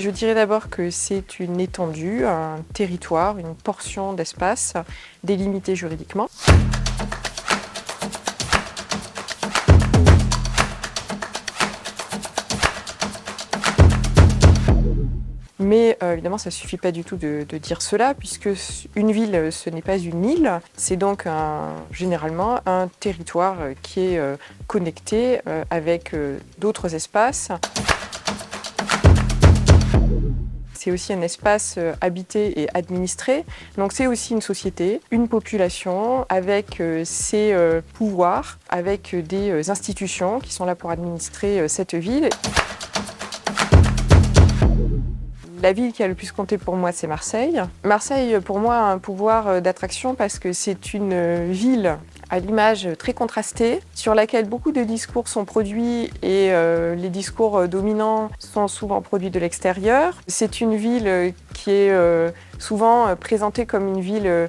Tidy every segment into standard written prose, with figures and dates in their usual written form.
Je dirais d'abord que c'est une étendue, un territoire, une portion d'espace délimitée juridiquement. Mais évidemment, ça ne suffit pas du tout de dire cela, puisque une ville, ce n'est pas une île, c'est donc généralement un territoire qui est connecté avec d'autres espaces. C'est aussi un espace habité et administré, donc c'est aussi une société, une population avec ses pouvoirs, avec des institutions qui sont là pour administrer cette ville. La ville qui a le plus compté pour moi, c'est Marseille. Marseille, pour moi, a un pouvoir d'attraction parce que c'est une ville à l'image très contrastée, sur laquelle beaucoup de discours sont produits et les discours dominants sont souvent produits de l'extérieur. C'est une ville qui est souvent présentée comme une ville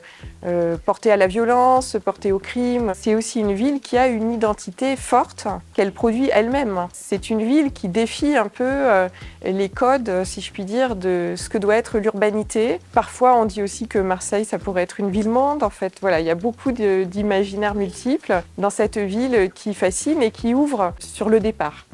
portée à la violence, portée au crime. C'est aussi une ville qui a une identité forte qu'elle produit elle-même. C'est une ville qui défie un peu les codes, si je puis dire, de ce que doit être l'urbanité. Parfois, on dit aussi que Marseille, ça pourrait être une ville-monde. En fait, voilà, il y a beaucoup d'imaginaires multiples dans cette ville qui fascine et qui ouvre sur le départ.